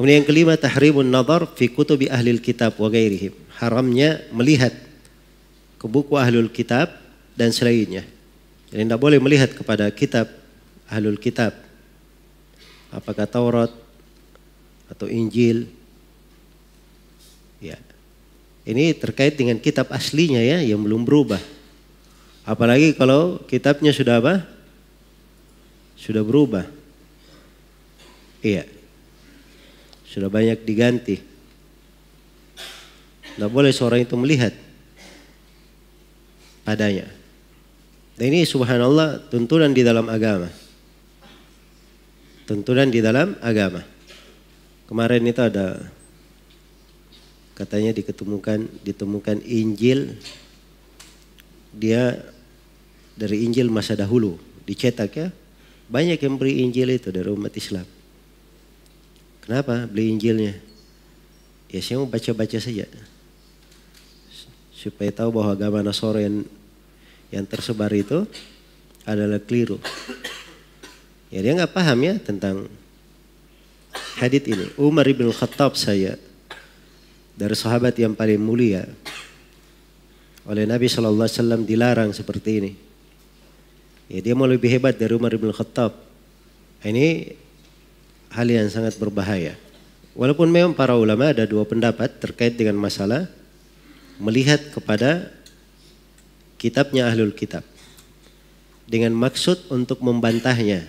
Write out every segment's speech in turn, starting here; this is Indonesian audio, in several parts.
Kemudian yang kelima, tahrimun nazar fi kutubi ahlil kitab wa ghairihim. Haramnya melihat ke buku ahlul kitab dan selainnya. Jadi tidak boleh melihat kepada kitab ahlul kitab. Apakah Taurat atau Injil. Ya. Ini terkait dengan kitab aslinya ya, yang belum berubah. Apalagi kalau kitabnya sudah apa? Sudah berubah. Iya. Sudah banyak diganti. Tidak boleh seorang itu melihat padanya. Dan ini subhanallah tuntunan di dalam agama. Tuntunan di dalam agama. Kemarin itu ada katanya ditemukan Injil, dia dari Injil masa dahulu dicetak ya. Banyak yang beli Injil itu dari umat Islam. Kenapa beli Injilnya? Ya saya mau baca-baca saja supaya tahu bahwa agama Nasara yang tersebar itu adalah keliru. Ya dia nggak paham ya tentang hadits ini. Umar ibn Khattab saya dari sahabat yang paling mulia oleh Nabi SAW dilarang seperti ini. Ya dia mau lebih hebat dari Umar ibn Khattab. Ini hal yang sangat berbahaya. Walaupun memang para ulama ada dua pendapat terkait dengan masalah melihat kepada kitabnya ahlul kitab dengan maksud untuk membantahnya.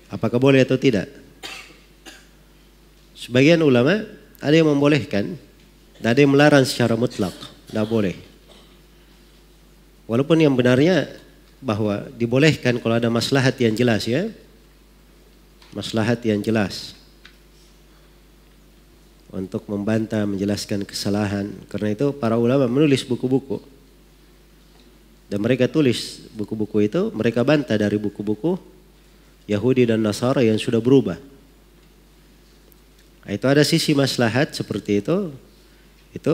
Apakah boleh atau tidak? Sebagian ulama ada yang membolehkan, ada yang melarang secara mutlak, tidak boleh. Walaupun yang benarnya bahwa dibolehkan kalau ada maslahat yang jelas ya, maslahat yang jelas untuk membantah, menjelaskan kesalahan. Karena itu para ulama menulis buku-buku dan mereka tulis buku-buku itu, mereka bantah dari buku-buku Yahudi dan Nasara yang sudah berubah. Itu ada sisi maslahat seperti itu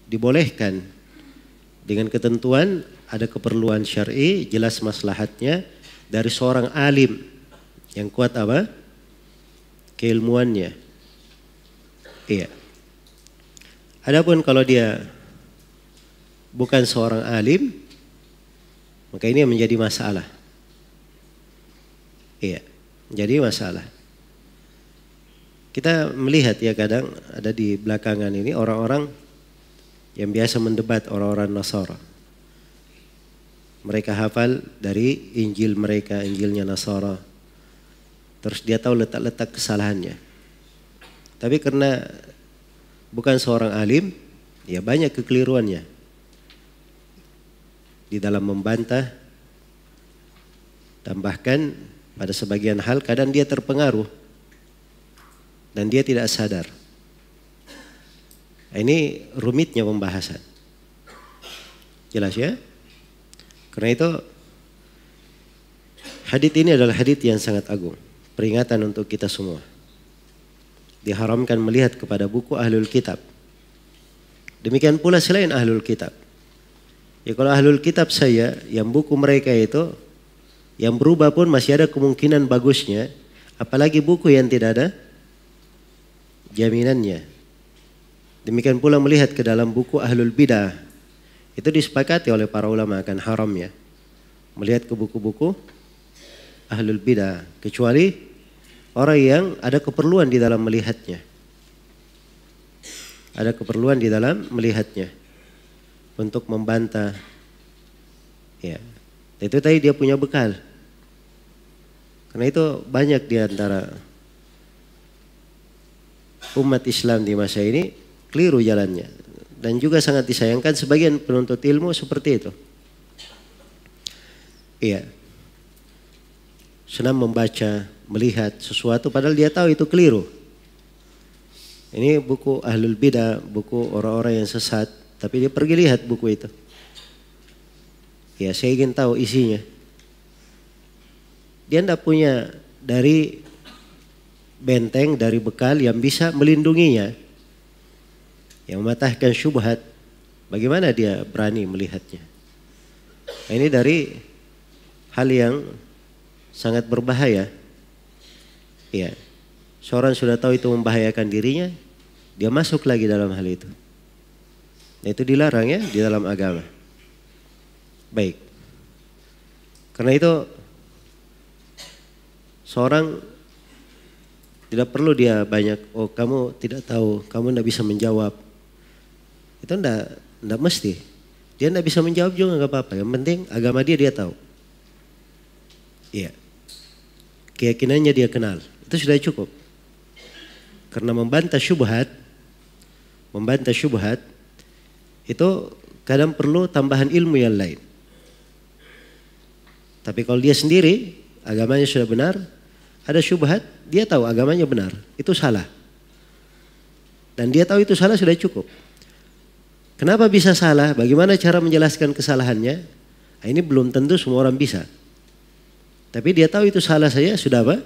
dibolehkan dengan ketentuan ada keperluan syar'i, jelas maslahatnya dari seorang alim yang kuat apa? Keilmuannya. Iya. Adapun kalau dia bukan seorang alim, maka ini menjadi masalah. Iya, jadi masalah. Kita melihat ya kadang ada di belakangan ini orang-orang yang biasa mendebat orang-orang Nasara. Mereka hafal dari Injil mereka, Injilnya Nasara. Terus dia tahu letak-letak kesalahannya. Tapi karena bukan seorang alim, ya banyak kekeliruannya. Di dalam membantah, dan bahkan pada sebagian hal kadang dia terpengaruh. Dan dia tidak sadar. Ini rumitnya pembahasan. Jelas ya? Karena itu hadits ini adalah hadits yang sangat agung. Peringatan untuk kita semua. Diharamkan melihat kepada buku ahlul kitab. Demikian pula selain ahlul kitab. Ya kalau ahlul kitab saya, yang buku mereka itu, yang berubah pun masih ada kemungkinan bagusnya. Apalagi buku yang tidak ada jaminannya. Demikian pula melihat ke dalam buku ahlul bidah. Itu disepakati oleh para ulama akan haramnya melihat ke buku-buku ahlul bidah. Kecuali orang yang ada keperluan di dalam melihatnya. Ada keperluan di dalam melihatnya. Untuk membantah. Ya. Itu tadi dia punya bekal. Karena itu banyak di antara umat Islam di masa ini keliru jalannya. Dan juga sangat disayangkan sebagian penuntut ilmu seperti itu. Iya. Senang membaca, melihat sesuatu padahal dia tahu itu keliru. Ini buku ahlul bidah, buku orang-orang yang sesat. Tapi dia pergi lihat buku itu. Ya saya ingin tahu isinya. Dia tidak punya dari benteng, dari bekal yang bisa melindunginya. Yang mematahkan syubhat, bagaimana dia berani melihatnya? Nah, ini dari hal yang sangat berbahaya. Ya, seorang sudah tahu itu membahayakan dirinya, dia masuk lagi dalam hal itu. Nah, itu dilarang ya di dalam agama. Baik. Karena itu seorang tidak perlu dia banyak, oh kamu tidak tahu, kamu tidak bisa menjawab. Itu tidak mesti. Dia tidak bisa menjawab juga nggak apa-apa. Yang penting agama dia tahu. Iya. Keyakinannya dia kenal. Itu sudah cukup. Karena membantah syubhat itu kadang perlu tambahan ilmu yang lain. Tapi kalau dia sendiri agamanya sudah benar, ada syubhat, dia tahu agamanya benar, itu salah. Dan dia tahu itu salah sudah cukup. Kenapa bisa salah? Bagaimana cara menjelaskan kesalahannya? Nah, ini belum tentu semua orang bisa. Tapi dia tahu itu salah saja sudah apa?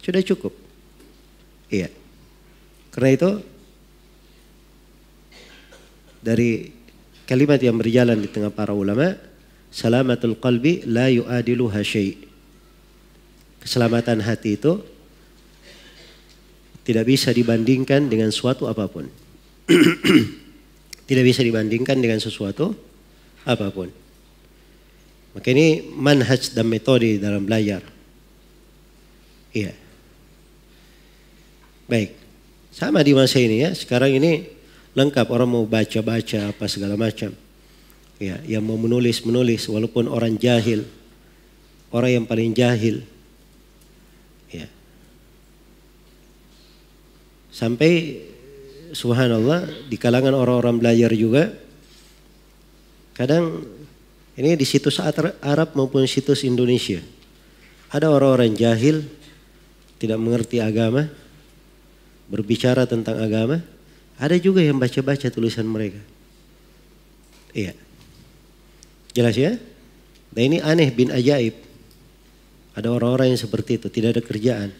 Sudah cukup. Iya. Karena itu dari kalimat yang berjalan di tengah para ulama, salamatul qalbi la yu'adiluha syai'. Keselamatan hati itu tidak bisa dibandingkan dengan suatu apapun. Tidak bisa dibandingkan dengan sesuatu apapun. Maka ini manhaj dan metode dalam belajar. Iya. Baik. Sama di masa ini ya. Sekarang ini lengkap, orang mau baca-baca apa segala macam. Ya, yang mau menulis walaupun orang jahil. Orang yang paling jahil. Ya. Sampai subhanallah di kalangan orang-orang belajar juga kadang ini di situs Arab maupun situs Indonesia ada orang-orang jahil tidak mengerti agama, berbicara tentang agama, ada juga yang baca-baca tulisan mereka. Iya. Jelas ya? Dan ini aneh bin ajaib. Ada orang-orang yang seperti itu, tidak ada kerjaan.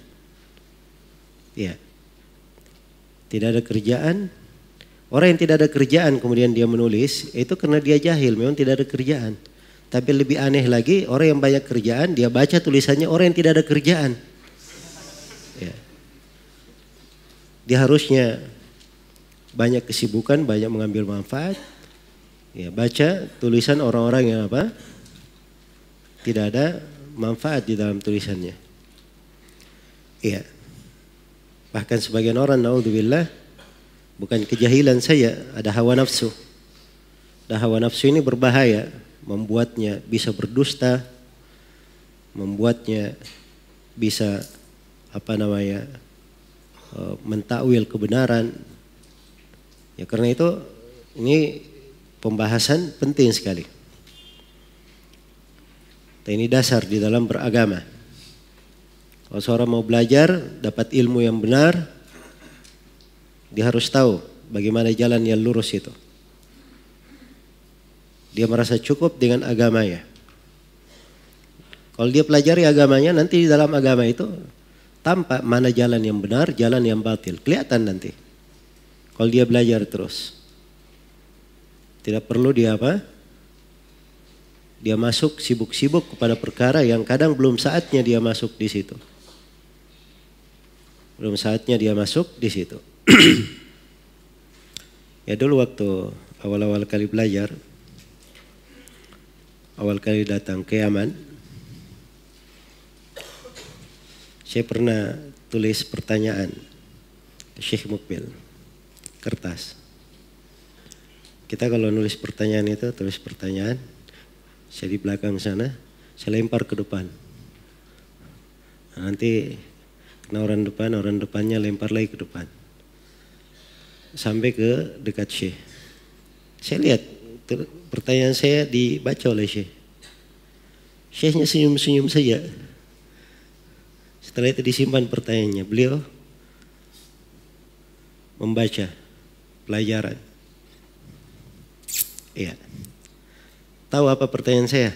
Iya. Tidak ada kerjaan. Orang yang tidak ada kerjaan kemudian dia menulis, itu karena dia jahil, memang tidak ada kerjaan. Tapi lebih aneh lagi, orang yang banyak kerjaan, dia baca tulisannya orang yang tidak ada kerjaan. Ya. Dia harusnya banyak kesibukan, banyak mengambil manfaat. Ya, baca tulisan orang-orang yang apa? Tidak ada manfaat di dalam tulisannya. Iya. Bahkan sebagian orang, naudzubillah, bukan kejahilan saja, ada hawa nafsu. Dan hawa nafsu ini berbahaya, membuatnya bisa berdusta, membuatnya bisa mentakwil kebenaran. Ya karena itu ini pembahasan penting sekali. Dan ini dasar di dalam beragama. Kalau seorang mau belajar, dapat ilmu yang benar, dia harus tahu bagaimana jalan yang lurus itu. Dia merasa cukup dengan agamanya. Kalau dia pelajari agamanya, nanti di dalam agama itu tampak mana jalan yang benar, jalan yang batil. Kelihatan nanti. Kalau dia belajar terus. Tidak perlu dia Dia masuk sibuk-sibuk kepada perkara yang kadang belum saatnya dia masuk di situ. Belum saatnya dia masuk di situ. Ya dulu waktu awal-awal kali belajar, awal kali datang ke Yaman, saya pernah tulis pertanyaan ke Syekh Mukbil, kertas. Kita kalau nulis pertanyaan itu, tulis pertanyaan, saya di belakang sana, saya lempar ke depan. Nah, nanti kena orang depannya lempar lagi ke depan. Sampai ke dekat Syekh. Saya lihat pertanyaan saya dibaca oleh Syekh. Syekhnya senyum-senyum saja. Setelah itu disimpan pertanyaannya. Beliau membaca pelajaran. Iya. Tahu apa pertanyaan saya?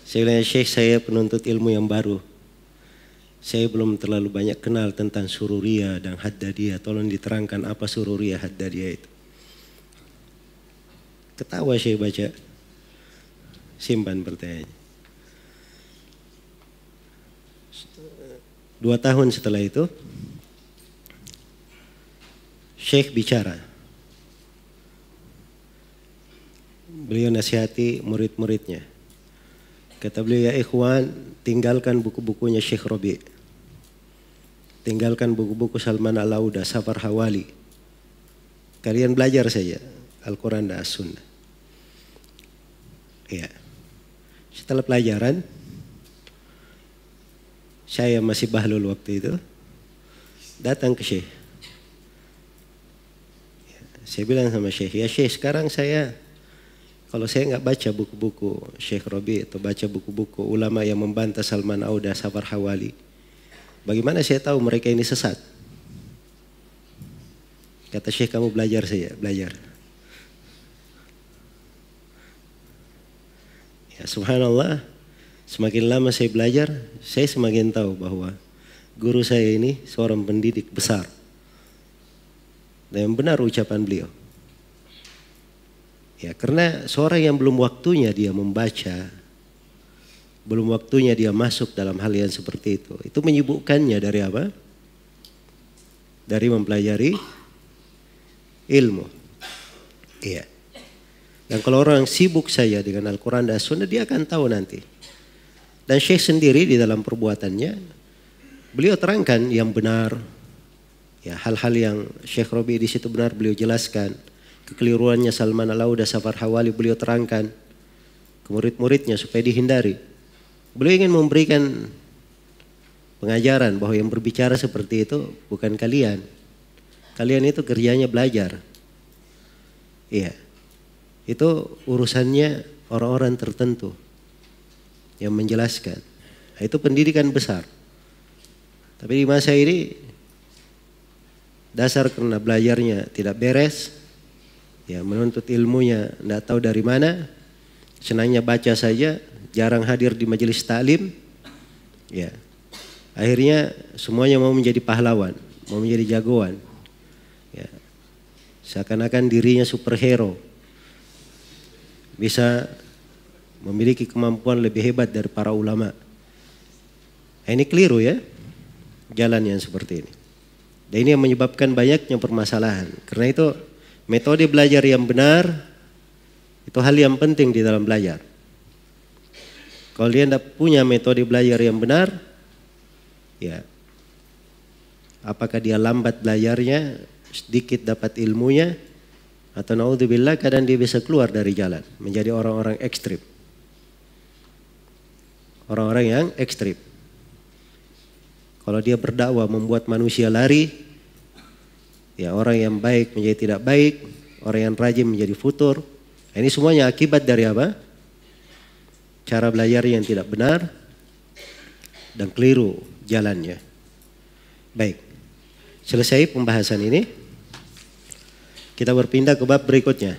Saya bilang, Syekh, saya penuntut ilmu yang baru. Saya belum terlalu banyak kenal tentang sururiyah dan haddadiyah. Tolong diterangkan apa sururiyah haddadiyah itu. Ketawa Syekh baca. Simpan pertanyaannya. 2 tahun setelah itu, Syekh bicara. Beliau nasihati murid-muridnya. Kata beliau, ya ikhwan, tinggalkan buku-bukunya Syekh Rabi'. Tinggalkan buku-buku Salman Al-Auda, Safar Hawali. Kalian belajar saja Al-Quran dan As-Sunnah. Ya. Setelah pelajaran, saya masih bahlul waktu itu, datang ke Syekh. Ya, saya bilang sama Syekh, ya Syekh, sekarang kalau saya nggak baca buku-buku Syekh Rabi' atau baca buku-buku ulama yang membantah Salman Auda, Safar Hawali, bagaimana saya tahu mereka ini sesat? Kata Syekh, kamu belajar saja, belajar. Ya, subhanallah, semakin lama saya belajar, saya semakin tahu bahwa guru saya ini seorang pendidik besar. Dan yang benar ucapan beliau. Ya, karena seorang yang belum waktunya dia membaca, belum waktunya dia masuk dalam hal yang seperti itu menyibukkannya dari apa? Dari mempelajari ilmu. Iya. Dan kalau orang sibuk saja dengan Al-Quran dan Sunnah, dia akan tahu nanti. Dan Syekh sendiri di dalam perbuatannya, beliau terangkan yang benar. Ya, hal-hal yang Syekh Rabi' di situ benar beliau jelaskan. Kekeliruannya Salman Al-Auda, Safar Hawali beliau terangkan ke murid-muridnya supaya dihindari. Beliau ingin memberikan pengajaran bahwa yang berbicara seperti itu bukan kalian. Kalian itu kerjanya belajar. Iya. Itu urusannya orang-orang tertentu yang menjelaskan. Nah, itu pendidikan besar. Tapi di masa ini dasar karena belajarnya tidak beres, ya menuntut ilmunya tidak tahu dari mana, senangnya baca saja, jarang hadir di majelis taklim, ya akhirnya semuanya mau menjadi pahlawan, mau menjadi jagoan, ya seakan-akan dirinya superhero, bisa memiliki kemampuan lebih hebat dari para ulama. Nah, ini keliru ya, jalan yang seperti ini. Dan ini yang menyebabkan banyaknya permasalahan. Karena itu metode belajar yang benar itu hal yang penting di dalam belajar. Kalau dia tidak punya metode belajar yang benar, ya apakah dia lambat belajarnya, sedikit dapat ilmunya, atau naudzubillah kadang dia bisa keluar dari jalan menjadi orang-orang ekstrim. Orang-orang yang ekstrim. Kalau dia berdakwah membuat manusia lari, ya orang yang baik menjadi tidak baik, orang yang rajin menjadi futur. Ini semuanya akibat dari apa? Cara belajar yang tidak benar dan keliru jalannya. Baik, selesai pembahasan ini. Kita berpindah ke bab berikutnya.